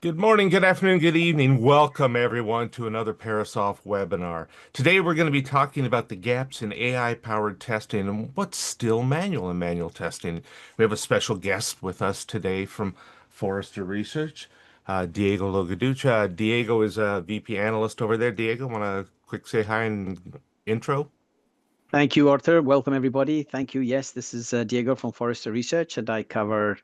Good morning, good afternoon, good evening. Welcome everyone to another Parasoft webinar. Today we're going to be talking about the gaps in AI-powered testing and what's still manual in manual testing. We have a special guest with us today from Forrester Research, Diego Lo Giudice. Diego is a VP analyst over there. Diego, want to quick say hi and intro? Thank you, Arthur. Welcome, everybody. Thank you. Yes, this is Diego from Forrester Research, and I cover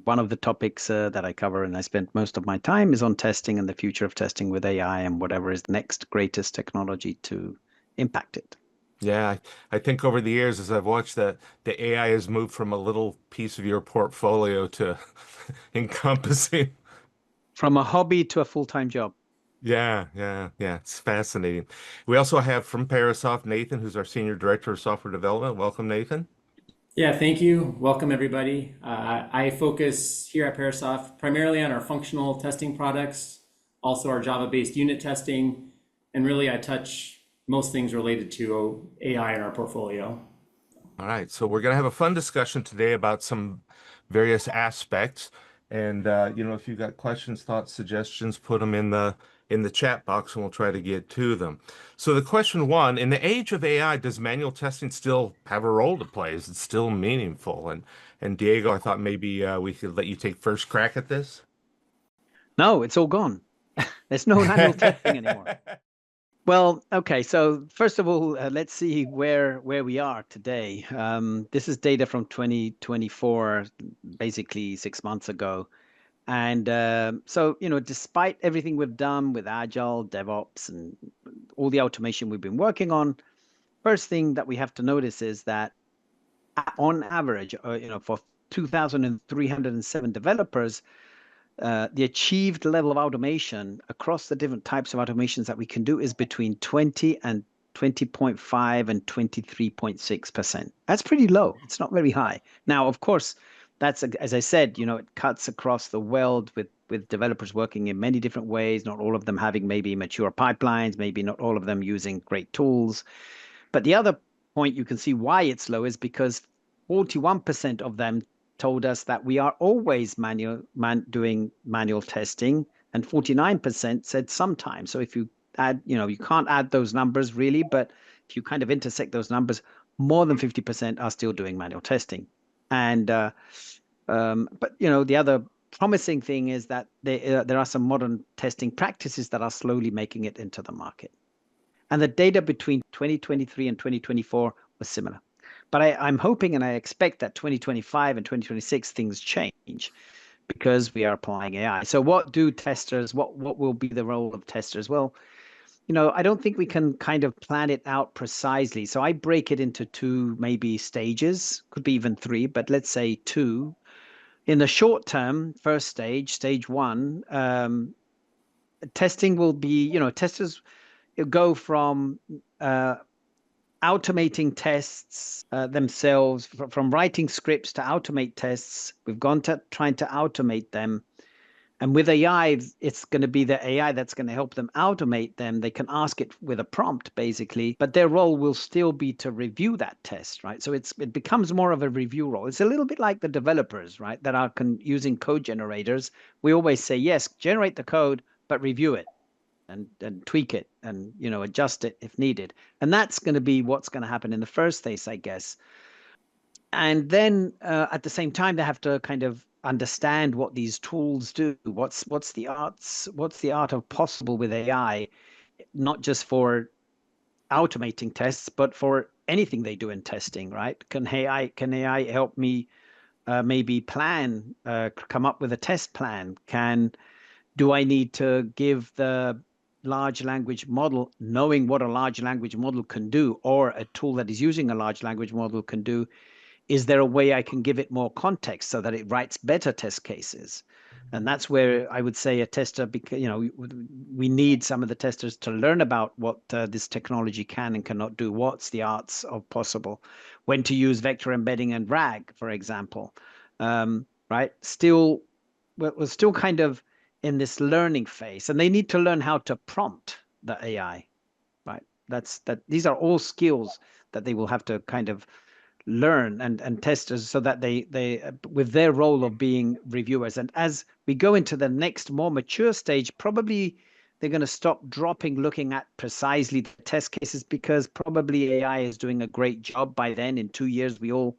one of the topics that I cover, and I spent most of my time is on testing and the future of testing with AI and whatever is the next greatest technology to impact it. Yeah, I think over the years, as I've watched that, the AI has moved from a little piece of your portfolio to encompassing. From a hobby to a full-time job. Yeah. It's fascinating. We also have from Parasoft, Nathan, who's our Senior Director of Software Development. Welcome, Nathan. Yeah, thank you. Welcome, everybody. I focus here at Parasoft primarily on our functional testing products, also our Java-based unit testing, and really I touch most things related to AI in our portfolio. All right, so we're going to have a fun discussion today about some various aspects. And if you've got questions, thoughts, suggestions, put them in the chat box and we'll try to get to them. So the question one, in the age of AI, does manual testing still have a role to play? Is it still meaningful? And Diego, I thought maybe we could let you take first crack at this. No, it's all gone. There's no manual testing anymore. Well, okay. So first of all, let's see where we are today. This is data from 2024, basically 6 months ago. And so, despite everything we've done with Agile, DevOps, and all the automation we've been working on, first thing that we have to notice is that on average, for 2,307 developers, the achieved level of automation across the different types of automations that we can do is between 20 and 20.5 and 23.6%. That's pretty low. It's not very high. Now, of course, that's, as I said, it cuts across the world with developers working in many different ways, not all of them having maybe mature pipelines, maybe not all of them using great tools. But the other point you can see why it's low is because 41% of them told us that we are always doing manual testing, and 49% said sometimes. So if you add, you can't add those numbers really, but if you kind of intersect those numbers, more than 50% are still doing manual testing. And but the other promising thing is that there are some modern testing practices that are slowly making it into the market. And the data between 2023 and 2024 was similar. But I'm hoping and I expect that 2025 and 2026 things change because we are applying AI. So what will be the role of testers? Well, I don't think we can kind of plan it out precisely. So I break it into two, maybe stages, could be even three, but let's say two. In the short term, first stage one, testing will be, testers go from automating tests themselves, from writing scripts to automate tests. We've gone to trying to automate them. And with AI, it's going to be the AI that's going to help them automate them. They can ask it with a prompt, basically, but their role will still be to review that test, right? So it becomes more of a review role. It's a little bit like the developers, right, that are using code generators. We always say, yes, generate the code, but review it and tweak it and adjust it if needed. And that's going to be what's going to happen in the first phase, I guess. And then at the same time, they have to kind of understand what these tools do. What's the art of possible with AI, not just for automating tests, but for anything they do in testing, right? Can AI help me maybe come up with a test plan? Do I need to give the large language model, knowing what a large language model can do, or a tool that is using a large language model can do? Is there a way I can give it more context so that it writes better test cases? And that's where I would say a tester, because we need some of the testers to learn about what this technology can and cannot do. What's the arts of possible? When to use vector embedding and RAG, for example, right? We're still kind of in this learning phase, and they need to learn how to prompt the AI, right? These are all skills that they will have to kind of learn and testers so that they with their role of being reviewers. And as we go into the next more mature stage, probably they're going to stop looking at precisely the test cases, because probably AI is doing a great job by then. In 2 years, we all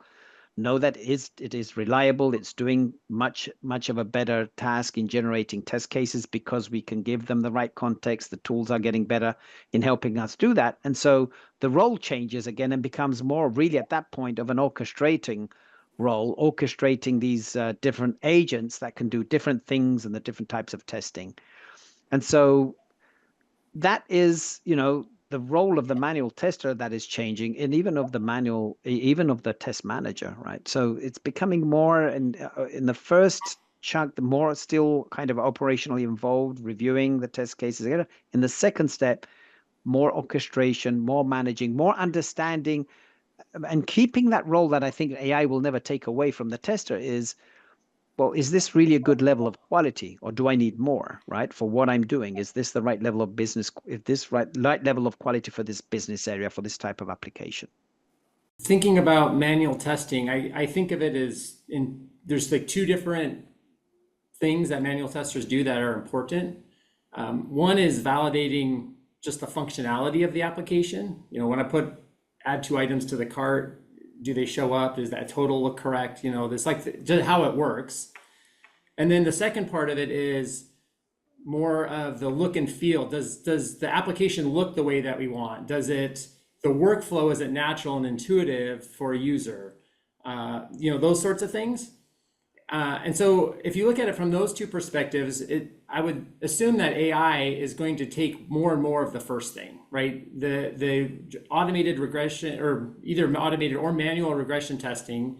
know that it is reliable. It's doing much of a better task in generating test cases because we can give them the right context. The tools are getting better in helping us do that. And so the role changes again and becomes more really at that point of an orchestrating role, orchestrating these different agents that can do different things and the different types of testing. And so that is, the role of the manual tester that is changing, and even of the test manager, right? So it's becoming more, in the first chunk, the more still kind of operationally involved, reviewing the test cases. In the second step, more orchestration, more managing, more understanding, and keeping that role that I think AI will never take away from the tester is, well, is this really a good level of quality, or do I need more, right? For what I'm doing, is this the right level of business? Is this right level of quality for this business area, for this type of application? Thinking about manual testing, I think of it as there's like two different things that manual testers do that are important. One is validating just the functionality of the application. When I add 2 items to the cart, do they show up? Does that total look correct? This just how it works. And then the second part of it is more of the look and feel. Does the application look the way that we want? The workflow, is it natural and intuitive for a user? Those sorts of things. And so if you look at it from those two perspectives, I would assume that AI is going to take more and more of the first thing, right? The automated regression, or either automated or manual regression testing,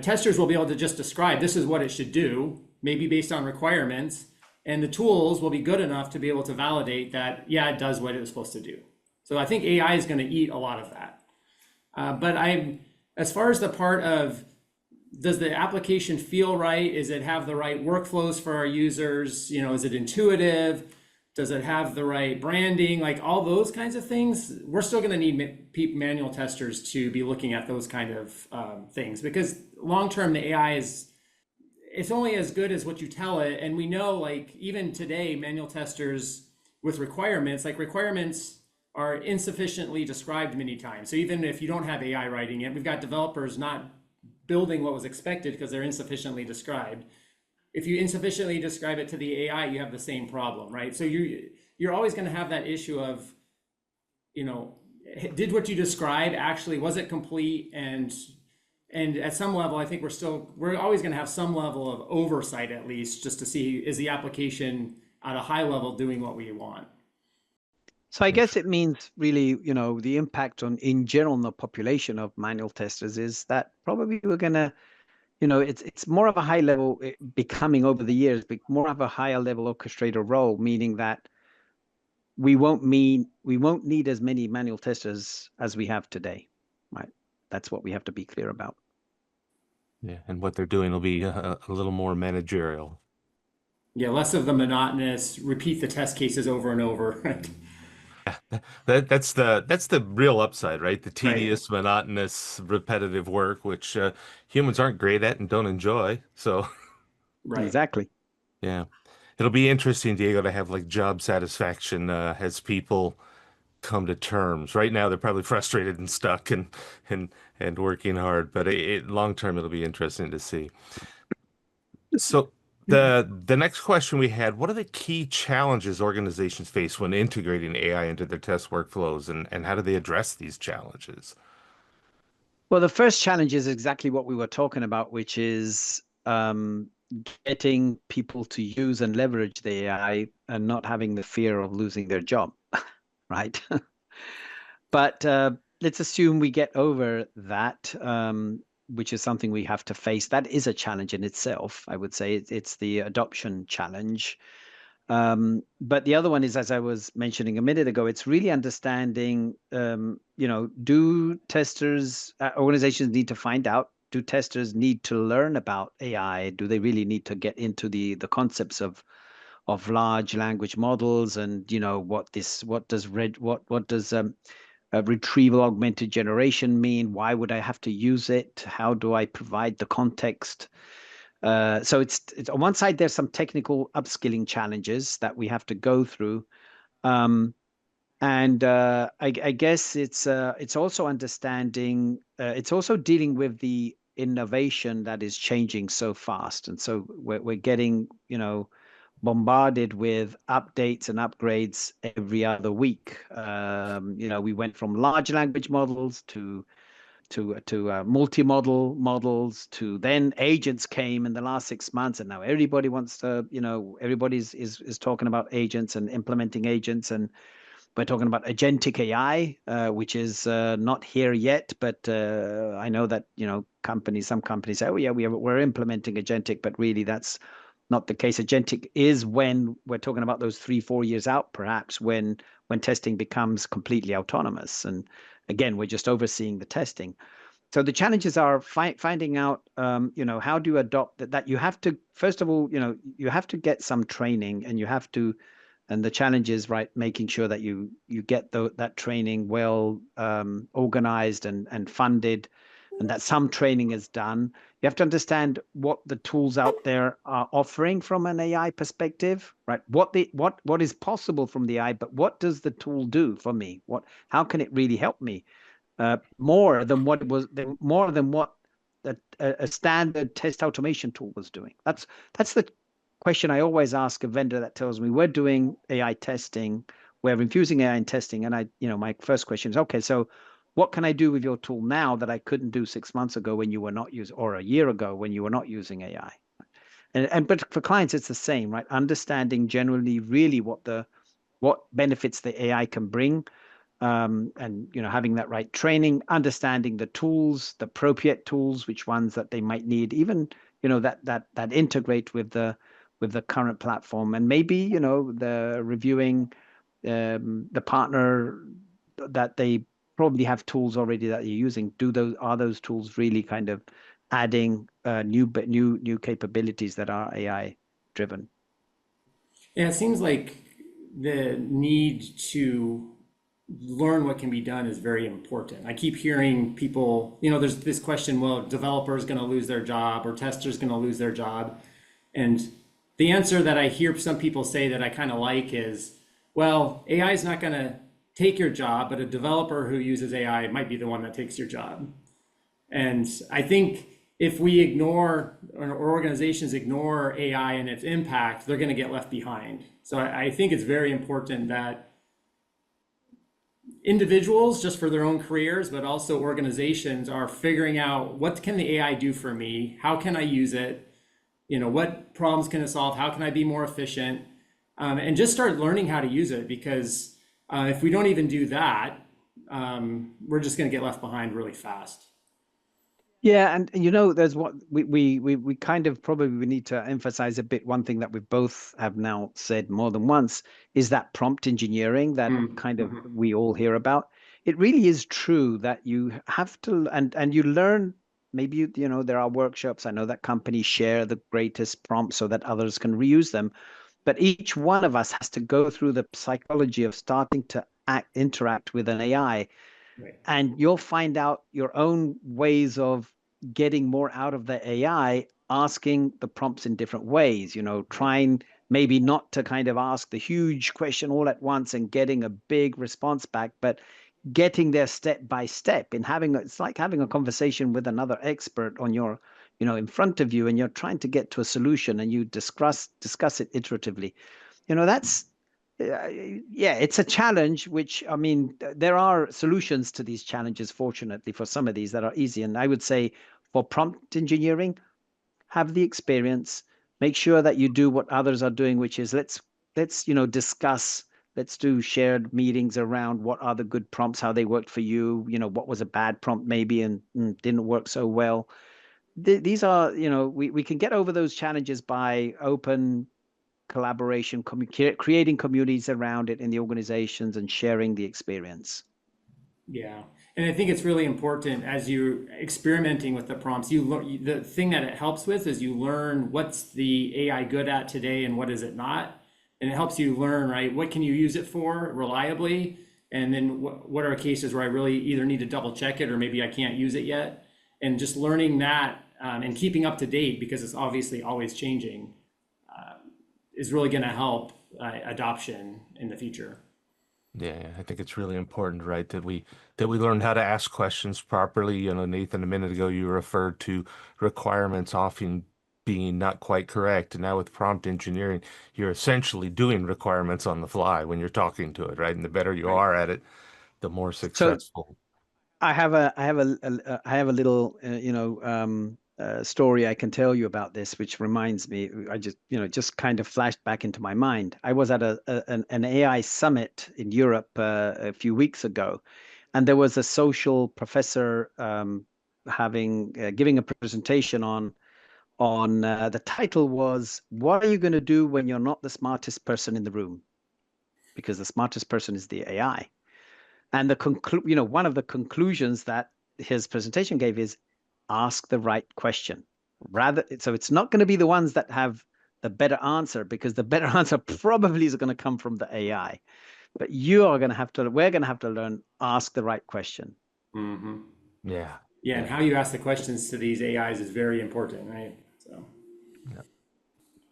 testers will be able to just describe this is what it should do, maybe based on requirements, and the tools will be good enough to be able to validate that, yeah, it does what it was supposed to do. So I think AI is going to eat a lot of that. But as far as the part of, does the application feel right? Does it have the right workflows for our users? Is it intuitive? Does it have the right branding? Like all those kinds of things, we're still going to need manual testers to be looking at those kind of things, because long-term, the AI it's only as good as what you tell it. And we know, like, even today, manual testers with requirements are insufficiently described many times. So even if you don't have AI writing it, we've got developers not building what was expected because they're insufficiently described. If you insufficiently describe it to the AI, you have the same problem, right? So you're always going to have that issue of, did what you describe actually, was it complete? And at some level, I think we're always going to have some level of oversight, at least, just to see, is the application at a high level doing what we want? So I guess it means really, the impact in general on the population of manual testers is that probably we're going to, it's more of a high level, becoming over the years, more of a higher level orchestrator role, meaning that we won't need as many manual testers as we have today, right? That's what we have to be clear about. Yeah, and what they're doing will be a little more managerial. Yeah, less of the monotonous, repeat the test cases over and over. That's the real upside, right? The tedious, Right. monotonous, repetitive work, which humans aren't great at and don't enjoy. So, Right. Exactly. yeah, it'll be interesting, Diego, to have like job satisfaction as people come to terms. Right now, they're probably frustrated and stuck and working hard, but long term, it'll be interesting to see. So the next question we had, what are the key challenges organizations face when integrating AI into their test workflows, and how do they address these challenges? Well, the first challenge is exactly what we were talking about, which is getting people to use and leverage the AI and not having the fear of losing their job, right? But let's assume we get over that, which is something we have to face. That is a challenge in itself, I would say. It's the adoption challenge. But the other one is, as I was mentioning a minute ago, it's really understanding, do testers, organizations need to find out, do testers need to learn about AI? Do they really need to get into the concepts of large language models, and what does retrieval augmented generation mean? Why would I have to use it? How do I provide the context? So it's on one side, there's some technical upskilling challenges that we have to go through. And I guess it's also understanding, it's also dealing with the innovation that is changing so fast. And so we're getting, bombarded with updates and upgrades every other week. We went from large language models to multi-model models, to then agents came in the last 6 months, and now everybody wants to, everybody's is talking about agents and implementing agents, and we're talking about agentic AI, which is not here yet, but I know that some companies say, oh yeah, we're implementing agentic, but really that's not the case. Agentic is when we're talking about those 3-4 years out, perhaps when testing becomes completely autonomous. And again, we're just overseeing the testing. So the challenges are finding out, how do you adopt that you have to, first of all, you have to get some training, and you have to, and the challenge is, right, making sure that you get that training well organized and funded, and that some training is done. You have to understand what the tools out there are offering from an AI perspective, right? What is possible from the AI, but what does the tool do for me? How can it really help me? More than what a standard test automation tool was doing. That's the question I always ask a vendor that tells me we're doing AI testing, we're infusing AI in testing, and my first question is, okay, so what can I do with your tool now that I couldn't do 6 months ago when you were not using, or a year ago when you were not using AI? But for clients, it's the same, right? Understanding generally really what benefits the AI can bring, and having that right training, understanding the tools, the appropriate tools, which ones that they might need, even that integrate with the current platform, and maybe the reviewing the partner that they probably have tools already that you're using. Are those tools really kind of adding new capabilities that are AI driven? Yeah, it seems like the need to learn what can be done is very important. I keep hearing people, there's this question, well, developer is going to lose their job or tester is going to lose their job. And the answer that I hear some people say that I kind of like is, well, AI is not going to take your job, but a developer who uses AI might be the one that takes your job. And I think if we ignore, or organizations ignore AI and its impact, they're going to get left behind. So I think it's very important that individuals, just for their own careers, but also organizations, are figuring out, what can the AI do for me? How can I use it? What problems can it solve? How can I be more efficient? And just start learning how to use it, because if we don't even do that, we're just going to get left behind really fast. Yeah, and there's what we kind of probably need to emphasize a bit. One thing that we both have now said more than once is that prompt engineering that kind of we all hear about. It really is true that you have to, and you learn. Maybe there are workshops. I know that companies share the greatest prompts so that others can reuse them. But each one of us has to go through the psychology of starting to interact with an AI. Right. And you'll find out your own ways of getting more out of the AI, asking the prompts in different ways, trying maybe not to kind of ask the huge question all at once and getting a big response back, but getting there step by step, and it's like having a conversation with another expert on your, in front of you, and you're trying to get to a solution, and you discuss it iteratively. That's yeah, it's a challenge, which, I mean, there are solutions to these challenges, fortunately, for some of these that are easy. And I would say for prompt engineering, have the experience, make sure that you do what others are doing, which is let's discuss, let's do shared meetings around what are the good prompts, how they worked for you, what was a bad prompt maybe and didn't work so well. These are, we can get over those challenges by open collaboration, creating communities around it in the organizations, and sharing the experience. Yeah, and I think it's really important as you're experimenting with the prompts. The thing that it helps with is you learn what's the AI good at today and what is it not, and it helps you learn, right? What can you use it for reliably, And then what are cases where I really either need to double check it or maybe I can't use it yet? And just learning that and keeping up to date, because it's obviously always changing, is really going to help adoption in the future. Yeah, I think it's really important, right, that we learn how to ask questions properly. You know, Nathan, a minute ago you referred to requirements often being not quite correct. And now with prompt engineering, you're essentially doing requirements on the fly when you're talking to it, right? And the better you are at it, the more So successful. I have a little story I can tell you about this, which reminds me. I just kind of flashed back into my mind. I was at an AI summit in Europe a few weeks ago, and there was a social professor giving a presentation on the title was, "What are you going to do when you're not the smartest person in the room?" Because the smartest person is the AI. And one of the conclusions that his presentation gave is ask the right question. So it's not going to be the ones that have the better answer, because the better answer probably is going to come from the AI. But we're going to have to learn ask the right question. Mm-hmm. Yeah. Yeah, and how you ask the questions to these AIs is very important, right? So. Yeah.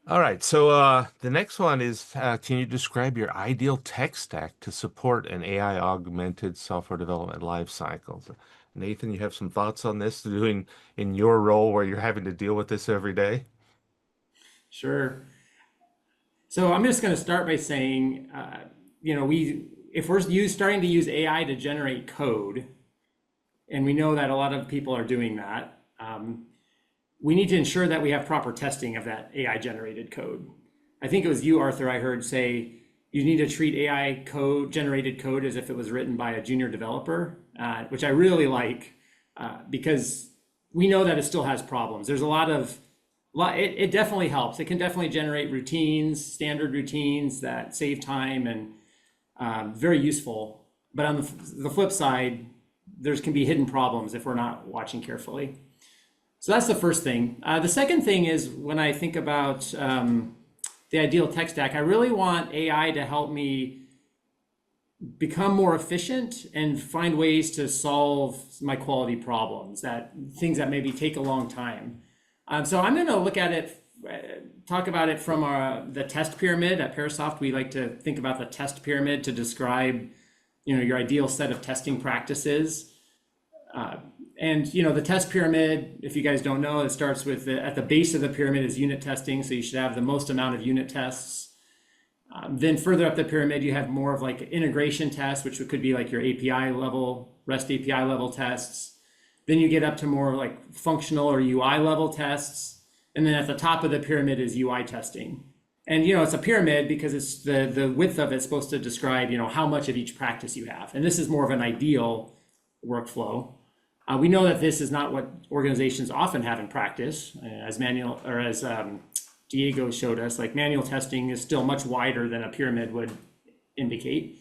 All right. So the next one is, can you describe your ideal tech stack to support an AI augmented software development lifecycle? So, Nathan, you have some thoughts on this doing in your role where you're having to deal with this every day? Sure. So I'm just going to start by saying, if we're starting to use AI to generate code, and we know that a lot of people are doing that, we need to ensure that we have proper testing of that AI generated code. I think it was you, Arthur, I heard say you need to treat AI generated code as if it was written by a junior developer, which I really like, because we know that it still has problems. There's it definitely helps. It can definitely generate routines, standard routines that save time and very useful. But on the flip side, there can be hidden problems if we're not watching carefully. So that's the first thing. The second thing is, when I think about the ideal tech stack, I really want AI to help me become more efficient and find ways to solve my quality problems, things that maybe take a long time. So I'm going to look at it, talk about it from the test pyramid. At Parasoft, we like to think about the test pyramid to describe, your ideal set of testing practices. And the test pyramid, if you guys don't know, it starts with at the base of the pyramid is unit testing. So you should have the most amount of unit tests. Then further up the pyramid, you have more of like integration tests, which could be like your API level, REST API level tests. Then you get up to more like functional or UI level tests. And then at the top of the pyramid is UI testing. And it's a pyramid because it's the width of it's supposed to describe how much of each practice you have. And this is more of an ideal workflow. We know that this is not what organizations often have in practice, as Diego showed us. Like, manual testing is still much wider than a pyramid would indicate.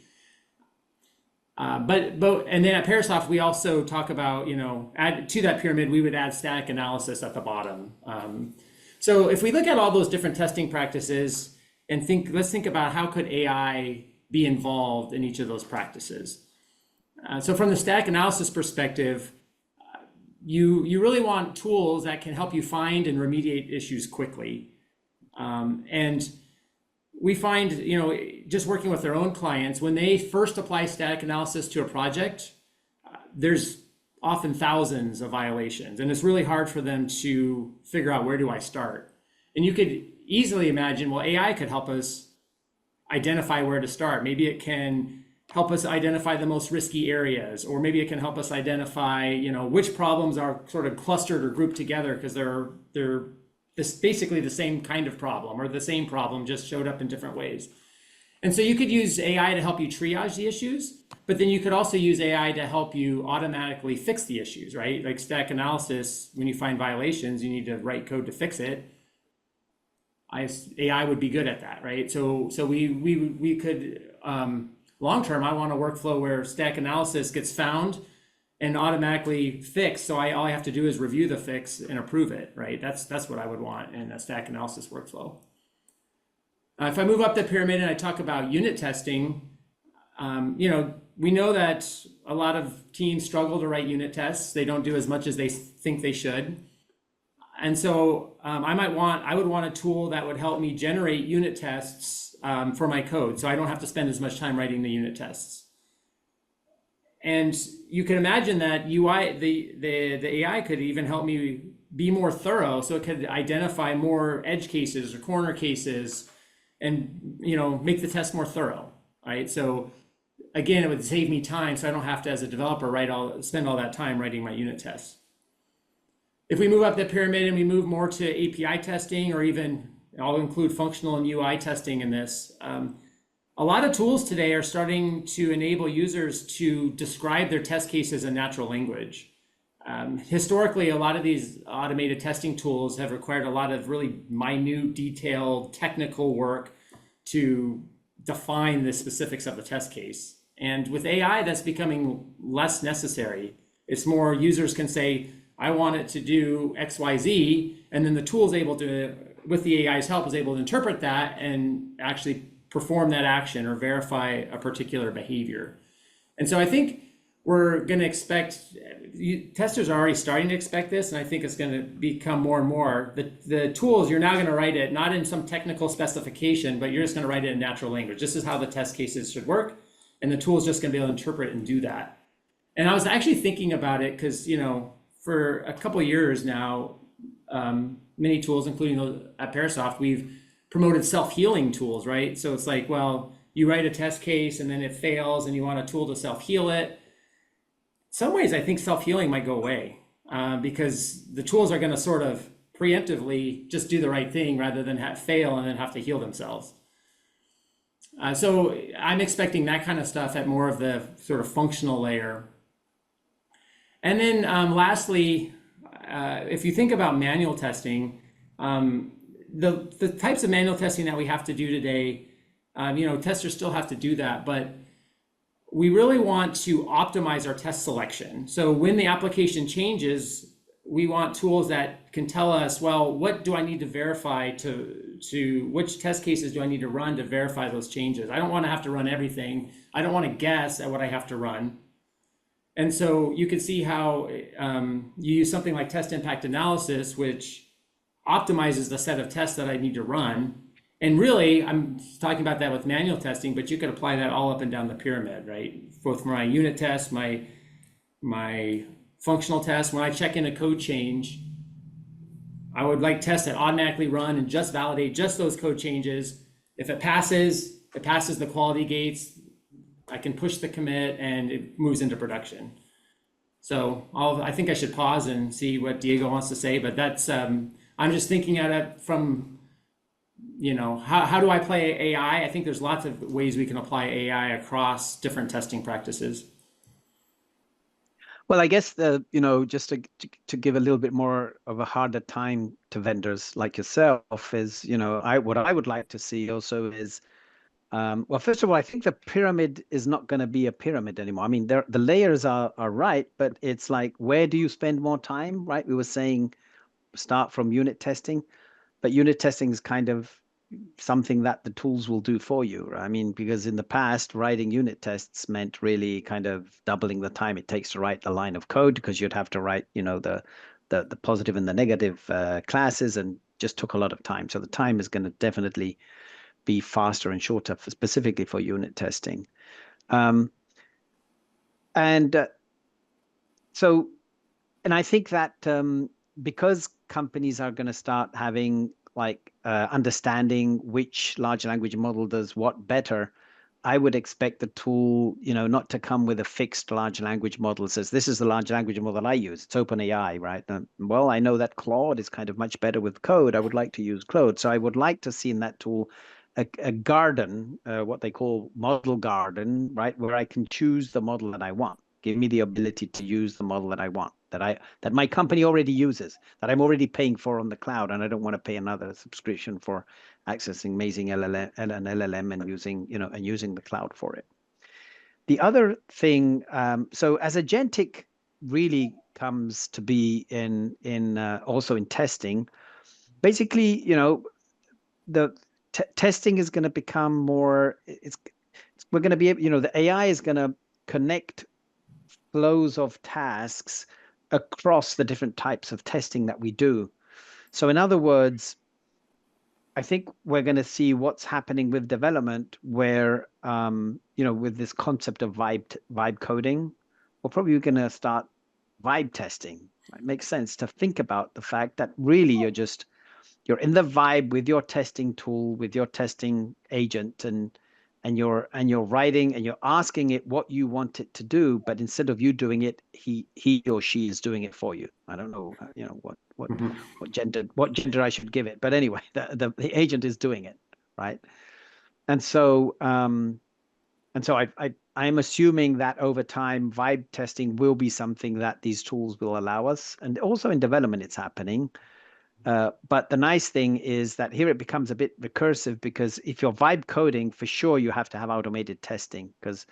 And then at Parasoft, we also talk about, add to that pyramid, we would add static analysis at the bottom. So if we look at all those different testing practices and let's think about how could AI be involved in each of those practices. So from the static analysis perspective, you really want tools that can help you find and remediate issues quickly. And we find, just working with their own clients, when they first apply static analysis to a project, there's often thousands of violations, and it's really hard for them to figure out, where do I start? And you could easily imagine, well, AI could help us identify where to start. Maybe it can help us identify the most risky areas, or maybe it can help us identify, which problems are sort of clustered or grouped together because they're basically the same kind of problem, or the same problem just showed up in different ways. And so you could use AI to help you triage the issues, but then you could also use AI to help you automatically fix the issues, right? Like static analysis, when you find violations, you need to write code to fix it. AI would be good at that, right? So we could, long term, I want a workflow where static analysis gets found and automatically fixed. So all I have to do is review the fix and approve it, right? That's what I would want in a static analysis workflow. If I move up the pyramid and I talk about unit testing, we know that a lot of teams struggle to write unit tests. They don't do as much as they think they should. And so I would want a tool that would help me generate unit tests for my code, so I don't have to spend as much time writing the unit tests. And you can imagine that the AI could even help me be more thorough, so it could identify more edge cases or corner cases, and make the test more thorough, right? So again, it would save me time, so I don't have to, as a developer, spend all that time writing my unit tests. If we move up the pyramid and we move more to API testing, or even I'll include functional and UI testing in this, a lot of tools today are starting to enable users to describe their test cases in natural language. Historically, a lot of these automated testing tools have required a lot of really minute, detailed, technical work to define the specifics of the test case. And with AI, that's becoming less necessary. It's more, users can say, I want it to do X, Y, Z, and then the tool is able to, with the AI's help, is able to interpret that and actually perform that action or verify a particular behavior. And so I think we're going to expect, testers are already starting to expect this, and I think it's going to become more and more. The tools, you're now going to write it not in some technical specification, but you're just going to write it in natural language. This is how the test cases should work, and the tool is just going to be able to interpret and do that. And I was actually thinking about it because, for a couple of years now, many tools, including at Parasoft, we've promoted self-healing tools, right? So it's like, well, you write a test case and then it fails and you want a tool to self-heal it. In some ways, I think self-healing might go away because the tools are going to sort of preemptively just do the right thing rather than fail and then have to heal themselves. So I'm expecting that kind of stuff at more of the sort of functional layer. And then lastly, if you think about manual testing, the types of manual testing that we have to do today, testers still have to do that, but we really want to optimize our test selection. So when the application changes, we want tools that can tell us, well, what do I need to verify to which test cases do I need to run to verify those changes? I don't want to have to run everything. I don't want to guess at what I have to run. And so you can see how you use something like test impact analysis, which optimizes the set of tests that I need to run. And really, I'm talking about that with manual testing, but you could apply that all up and down the pyramid, right? Both for my unit test, my functional test. When I check in a code change, I would like tests that automatically run and just validate just those code changes. If it passes the quality gates, I can push the commit and it moves into production. So I think I should pause and see what Diego wants to say, but that's, I'm just thinking at it from, how do I play AI? I think there's lots of ways we can apply AI across different testing practices. Well, I guess just to give a little bit more of a harder time to vendors like yourself is, what I would like to see also is, well, first of all, I think the pyramid is not going to be a pyramid anymore. I mean, the layers are right, but it's like, where do you spend more time, right? We were saying start from unit testing, but unit testing is kind of something that the tools will do for you. Right? I mean, because in the past, writing unit tests meant really kind of doubling the time it takes to write a line of code, because you'd have to write, the positive and the negative classes, and just took a lot of time. So the time is going to definitely be faster and shorter, specifically for unit testing. And I think that because companies are going to start having understanding which large language model does what better, I would expect the tool, not to come with a fixed large language model that says, this is the large language model I use. It's OpenAI, right? Well, I know that Claude is kind of much better with code. I would like to use Claude. So I would like to see in that tool a garden, what they call model garden, right? Where I can choose the model that I want. Give me the ability to use the model that I want, that my company already uses, that I'm already paying for on the cloud, and I don't want to pay another subscription for accessing amazing LLM and using the cloud for it. The other thing, so as agentic really comes to be in also in testing, basically, the testing is going to become more. we're going to be able, the AI is going to connect flows of tasks across the different types of testing that we do. So in other words, I think we're going to see what's happening with development where, with this concept of vibe coding, we're probably going to start vibe testing. It makes sense to think about the fact that really you're in the vibe with your testing tool, with your testing agent, and you're writing and you're asking it what you want it to do, but instead of you doing it, he or she is doing it for you. I don't know, what gender I should give it, but anyway, the agent is doing it, right? And so I'm assuming that over time, vibe testing will be something that these tools will allow us, and also in development, it's happening. But the nice thing is that here it becomes a bit recursive, because if you're vibe coding, for sure you have to have automated testing, because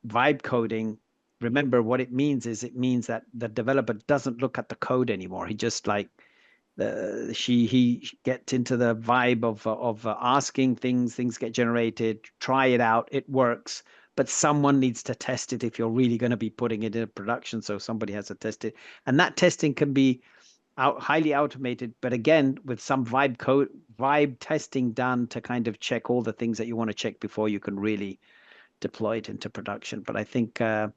vibe coding, remember what it means is it means that the developer doesn't look at the code anymore. He just like he gets into the vibe of asking things get generated, try it out, it works, but someone needs to test it if you're really going to be putting it in production. So somebody has to test it, and that testing can be highly automated, but again, with some vibe testing done to kind of check all the things that you want to check before you can really deploy it into production. But I think, so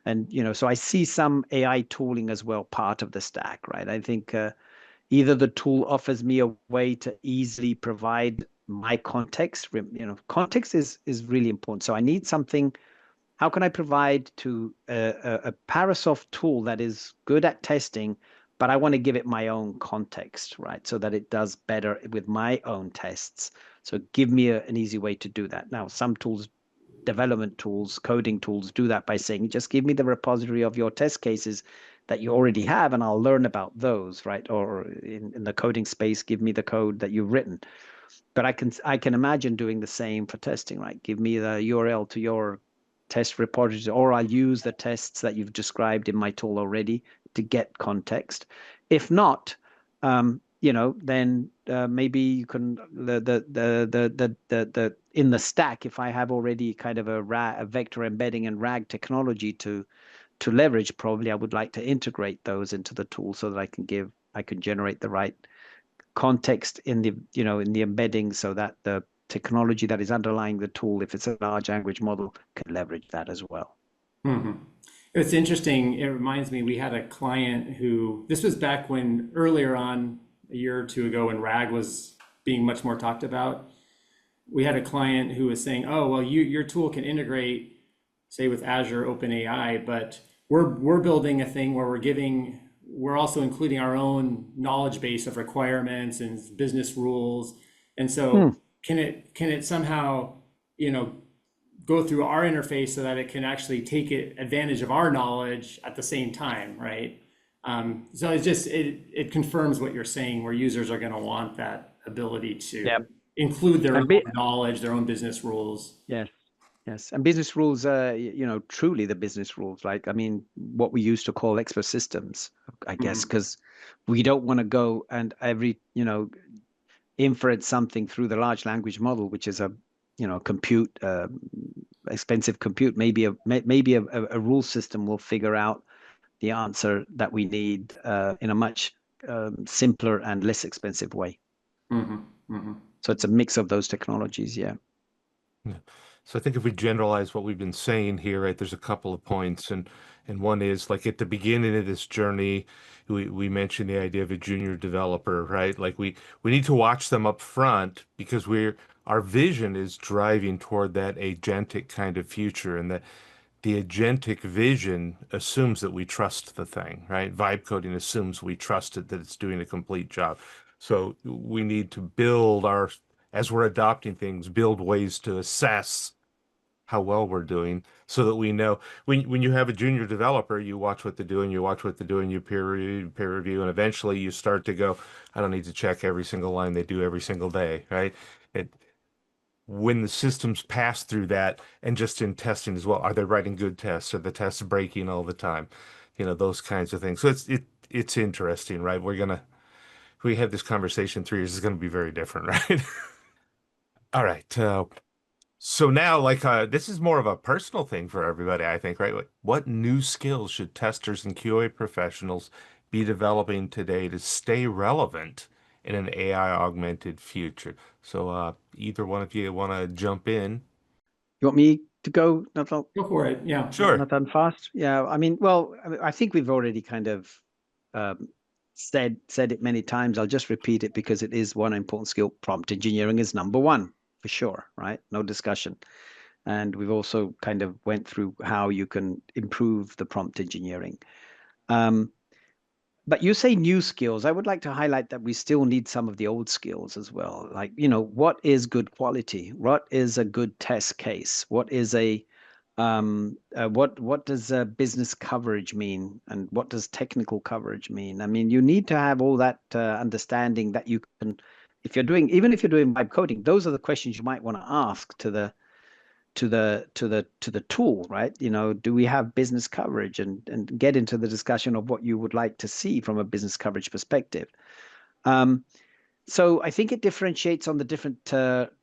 I see some AI tooling as well, part of the stack, right? I think either the tool offers me a way to easily provide my context. Context is really important. So I need something. How can I provide to a Parasoft tool that is good at testing, but I want to give it my own context, right? So that it does better with my own tests. So give me an easy way to do that. Now, some tools, development tools, coding tools do that by saying, just give me the repository of your test cases that you already have, and I'll learn about those, right? Or in the coding space, give me the code that you've written. But I can imagine doing the same for testing, right? Give me the URL to your test repositories, or I'll use the tests that you've described in my tool already to get context. If not, then maybe you can the in the stack, if I have already kind of a vector embedding and RAG technology to leverage, probably I would like to integrate those into the tool so that I can generate the right context in the in the embedding, so that the technology that is underlying the tool, if it's a large language model, can leverage that as well. Mm-hmm. It's interesting. It reminds me, we had a client who, this was back when earlier on, a year or two ago, when RAG was being much more talked about. We had a client who was saying, oh, well, your tool can integrate, say, with Azure OpenAI, but we're building a thing where we're also including our own knowledge base of requirements and business rules. And so can it somehow, go through our interface so that it can actually take advantage of our knowledge at the same time, right? So it confirms what you're saying, where users are going to want that ability to include their own knowledge, their own business rules. Yes. And business rules, truly the business rules, like, I mean, what we used to call expert systems, I guess, because we don't want to go and inference something through the large language model, which is a expensive compute. Maybe a rule system will figure out the answer that we need in a much simpler and less expensive way. So it's a mix of those technologies. Yeah. So I think if we generalize what we've been saying here, right, there's a couple of points, and one is, like, at the beginning of this journey, we mentioned the idea of a junior developer, right? Like we need to watch them up front, because our vision is driving toward that agentic kind of future, and that the agentic vision assumes that we trust the thing, right? Vibe coding assumes we trust it, that it's doing a complete job. So we need to as we're adopting things, build ways to assess how well we're doing, so that we know when you have a junior developer, you watch what they're doing, you peer review, and eventually you start to go, I don't need to check every single line they do every single day, right? When the systems pass through that, and just in testing as well, are they writing good tests? Are the tests breaking all the time? Those kinds of things. So it's interesting, right? If we have this conversation 3 years, it's going to be very different, right? All right. So now, like, this is more of a personal thing for everybody, I think, right? Like, what new skills should testers and QA professionals be developing today to stay relevant in an AI augmented future? So, either one of you want to jump in? You want me to go, Natal? Go for it. Yeah. Sure. Not done fast. Yeah, I mean, well, I think we've already kind of um, said it many times. I'll just repeat it because it is one important skill. Prompt engineering is number one for sure, right? No discussion. And we've also kind of went through how you can improve the prompt engineering. Um, but you say new skills. I would like to highlight that we still need some of the old skills as well. Like, what is good quality? What is a good test case? What is what does business coverage mean, and what does technical coverage mean? I mean, you need to have all that understanding that you can, if you're doing, even if you're doing vibe coding, those are the questions you might want to ask to the tool, right? Do we have business coverage, and get into the discussion of what you would like to see from a business coverage perspective. Um, so I think it differentiates on the different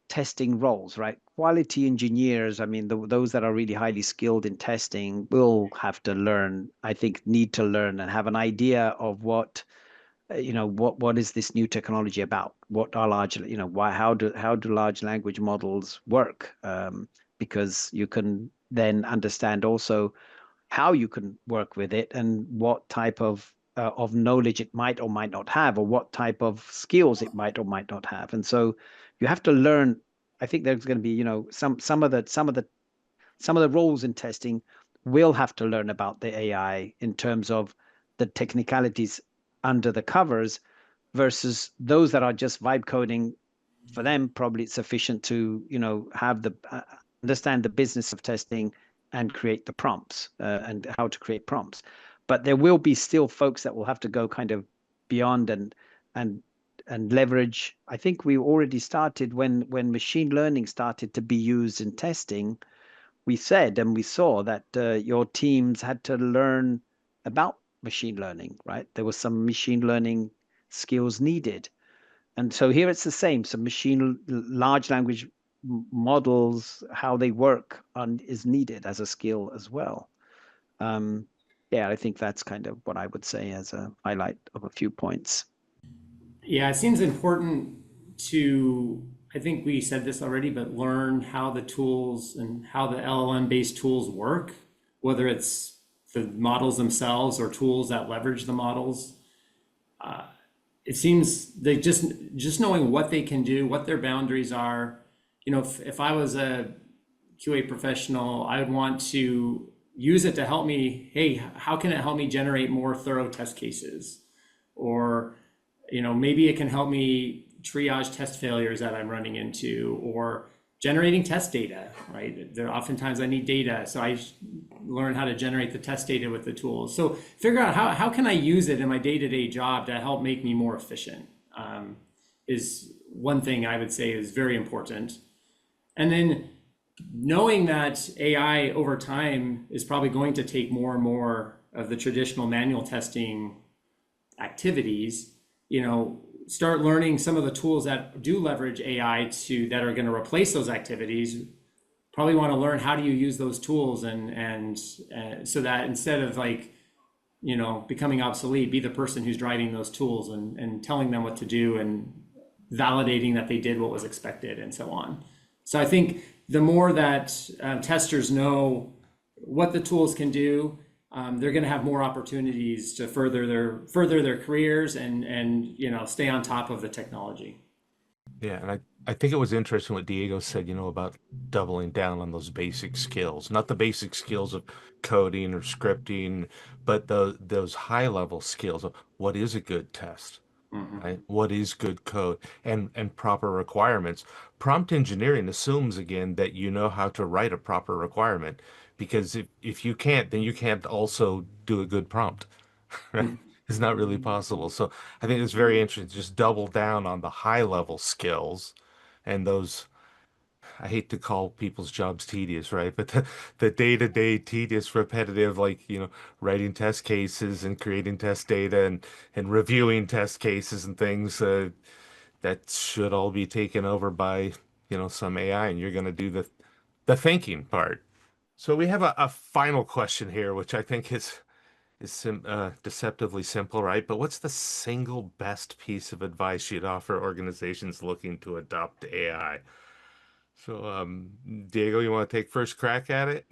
testing roles, right? Quality engineers, I mean, those that are really highly skilled in testing will have to learn, I think, need to learn and have an idea of what is this new technology about? What are large, why, how do large language models work? Because you can then understand also how you can work with it and what type of knowledge it might or might not have, or what type of skills it might or might not have. And so you have to learn. I think there's going to be, some of the roles in testing will have to learn about the AI in terms of the technicalities under the covers versus those that are just vibe coding. For them, probably it's sufficient to, have the understand the business of testing and create the prompts and how to create prompts. But there will be still folks that will have to go kind of beyond and and leverage. I think we already started when machine learning started to be used in testing. We said and we saw that your teams had to learn about machine learning, right? There was some machine learning skills needed. And so here it's the same. Some large language models, how they work is needed as a skill as well. Yeah, I think that's kind of what I would say as a highlight of a few points. Yeah, it seems important to, I think we said this already, but learn how the tools and how the LLM-based tools work, whether it's the models themselves or tools that leverage the models. It seems they just knowing what they can do, what their boundaries are. If I was a QA professional, I would want to use it to help me. Hey, how can it help me generate more thorough test cases? Or maybe it can help me triage test failures that I'm running into, or generating test data, right? Oftentimes I need data, so I learn how to generate the test data with the tools. So figure out how can I use it in my day-to-day job to help make me more efficient, is one thing I would say is very important. And then knowing that AI over time is probably going to take more and more of the traditional manual testing activities, start learning some of the tools that do leverage AI that are going to replace those activities. Probably want to learn how do you use those tools and so that instead of becoming obsolete, be the person who's driving those tools and telling them what to do and validating that they did what was expected and so on. So I think the more that testers know what the tools can do, they're going to have more opportunities to further their careers and stay on top of the technology. Yeah, and I think it was interesting what Diego said, about doubling down on those basic skills, not the basic skills of coding or scripting, but those high level skills of what is a good test, right? What is good code and proper requirements. Prompt engineering assumes again that you know how to write a proper requirement, because if you can't, then you can't also do a good prompt. Right? It's not really possible. So I think it's very interesting to just double down on the high level skills and those. I hate to call people's jobs tedious, right? But the day-to-day tedious, repetitive, like, writing test cases and creating test data and reviewing test cases and things, that should all be taken over by some AI, and you're going to do the thinking part. So we have a final question here, which I think is deceptively simple, right? But what's the single best piece of advice you'd offer organizations looking to adopt AI? So, Diego, you want to take first crack at it?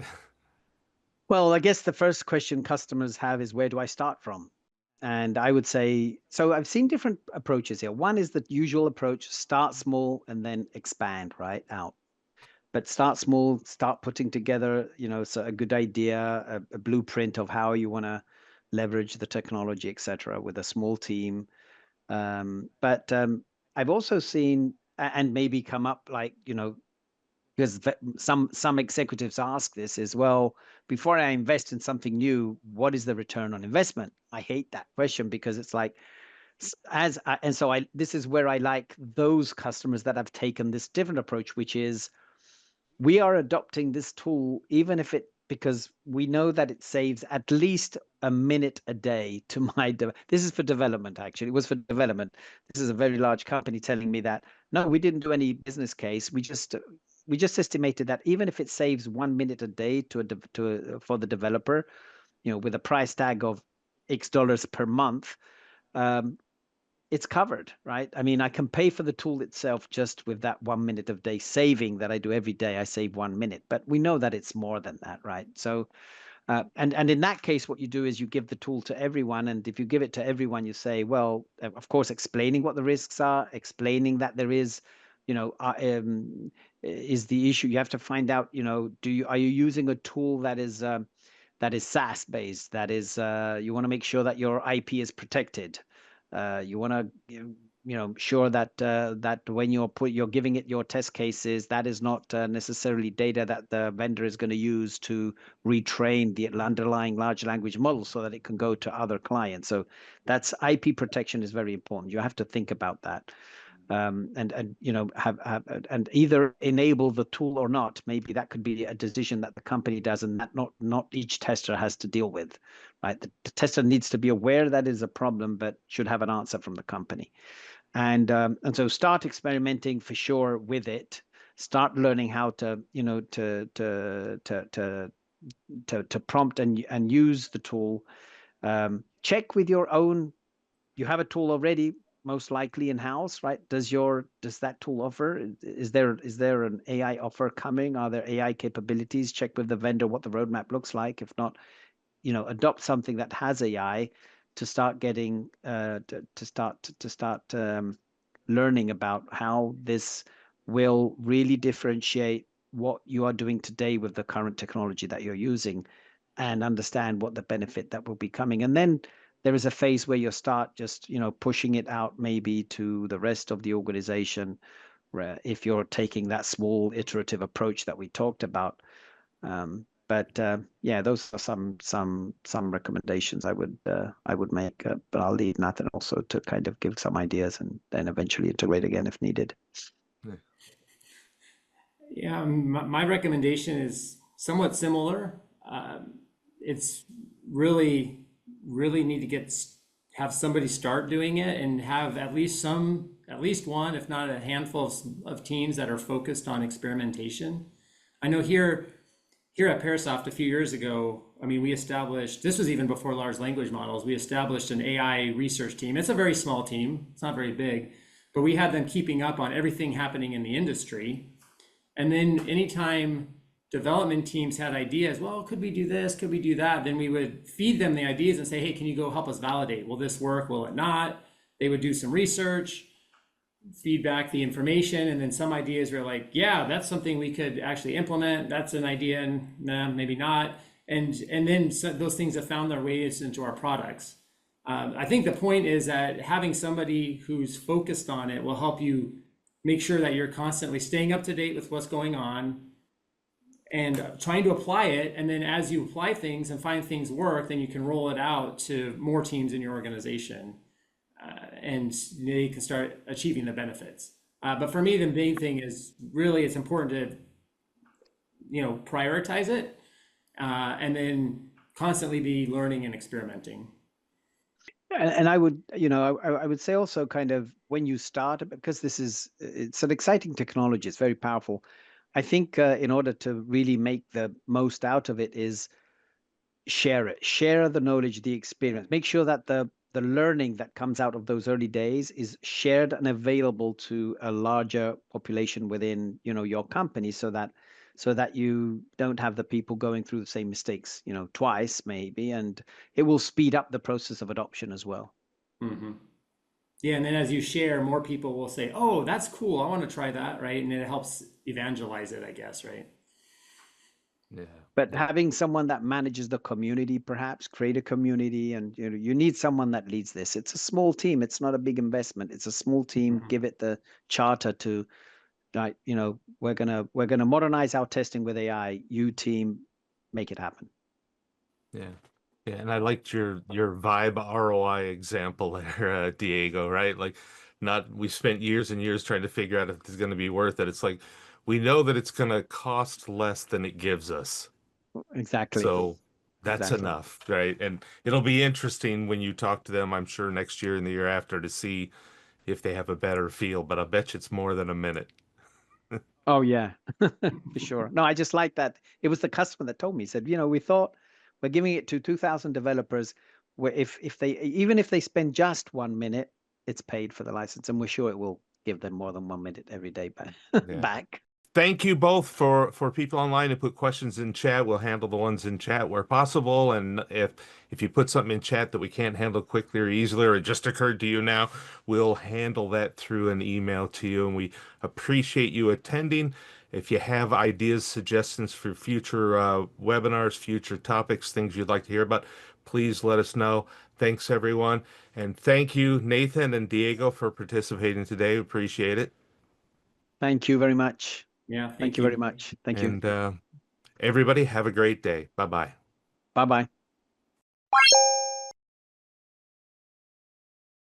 Well, I guess the first question customers have is where do I start from? And I would say, so I've seen different approaches here. One is the usual approach, start small and then expand right out. But start small, start putting together, so a good idea, a blueprint of how you want to leverage the technology, etc., with a small team. But I've also seen and maybe come up like, because some executives ask this as well, before I invest in something new, what is the return on investment? I hate that question because it's like, and so this is where I like those customers that have taken this different approach, which is we are adopting this tool, even if because we know that it saves at least a minute a day to this is for development, actually. It was for development. This is a very large company telling me that, no, we didn't do any business case. We just estimated that even if it saves 1 minute a day for the developer, with a price tag of X dollars per month, it's covered, right? I mean, I can pay for the tool itself just with that 1 minute of day saving that I do every day. I save 1 minute, but we know that it's more than that, right? So, and in that case, what you do is you give the tool to everyone, and if you give it to everyone, you say, well, of course, explaining what the risks are, explaining that there is, is the issue. You have to find out, are you using a tool that is SaaS based? That is, you want to make sure that your IP is protected. You want to, sure that that when you're giving it your test cases, that is not necessarily data that the vendor is going to use to retrain the underlying large language model so that it can go to other clients. So that's IP protection is very important. You have to think about that. And have and either enable the tool or not. Maybe that could be a decision that the company does, and that not each tester has to deal with, right? The tester needs to be aware that is a problem, but should have an answer from the company. And so start experimenting for sure with it. Start learning how to to prompt and use the tool. Check with your own. You have a tool already, most likely in-house, right? Does that tool offer? Is there an AI offer coming? Are there AI capabilities? Check with the vendor what the roadmap looks like. If not, adopt something that has AI to start getting to start learning about how this will really differentiate what you are doing today with the current technology that you're using, and understand what the benefit that will be coming. And then there is a phase where you start just pushing it out maybe to the rest of the organization, where if you're taking that small iterative approach that we talked about. But yeah, those are some recommendations I would make, but I'll leave Nathan also to kind of give some ideas and then eventually integrate again if needed. Yeah, my recommendation is somewhat similar. It's really need to have somebody start doing it and have at least one, if not a handful of teams that are focused on experimentation. I know here at Parasoft a few years ago, I mean, we established, this was even before large language models, we established an AI research team. It's a very small team, it's not very big, but we had them keeping up on everything happening in the industry. And then anytime development teams had ideas, well, could we do this? Could we do that? Then we would feed them the ideas and say, hey, can you go help us validate? Will this work? Will it not? They would do some research, feedback the information, and then some ideas were like, yeah, that's something we could actually implement. That's an idea, and nah, maybe not. And then those things have found their ways into our products. I think the point is that having somebody who's focused on it will help you make sure that you're constantly staying up to date with what's going on and trying to apply it. And then as you apply things and find things work, then you can roll it out to more teams in your organization. And they can start achieving the benefits. But for me, the main thing is really it's important to, prioritize it and then constantly be learning and experimenting. And I would, you know, I would say also kind of when you start, because it's an exciting technology, it's very powerful. I think in order to really make the most out of it is share it, share the knowledge, the experience, make sure that the learning that comes out of those early days is shared and available to a larger population within, you know, your company, so that you don't have the people going through the same mistakes, you know, twice maybe, and it will speed up the process of adoption as well. Mm-hmm. Yeah, and then as you share, more people will say, "Oh, that's cool. I want to try that," right? And it helps evangelize it, I guess, right? Yeah. But Yeah. having someone that manages the community, perhaps create a community, and you know, you need someone that leads this. It's a small team. It's not a big investment. It's a small team. Mm-hmm. Give it the charter to, like, you know, we're gonna modernize our testing with AI. You team, make it happen. Yeah. Yeah, and I liked your Vibe ROI example there, Diego, right? Like, not we spent years and years trying to figure out if it's going to be worth it. It's like we know that it's going to cost less than it gives us. Exactly. So that's Exactly. enough, right? And it'll be interesting when you talk to them, I'm sure next year and the year after, to see if they have a better feel, but I bet you it's more than a minute. Oh yeah, for sure. No, I just like that. It was the customer that told me. He said, you know, we thought we're giving it to 2,000 developers, where if they, even if they spend just 1 minute, it's paid for the license, and we're sure it will give them more than 1 minute every day back. Yeah. back. Thank you both for people online who put questions in chat. We'll handle the ones in chat where possible. And if you put something in chat that we can't handle quickly or easily, or it just occurred to you now, we'll handle that through an email to you. And we appreciate you attending. If you have ideas, suggestions for future webinars, future topics, things you'd like to hear about, please let us know. Thanks, everyone. And thank you, Nathan and Diego, for participating today. Appreciate it. Thank you very much. Yeah, Thank thank you very you. much. Thank you. And everybody, have a great day. Bye bye. Bye bye.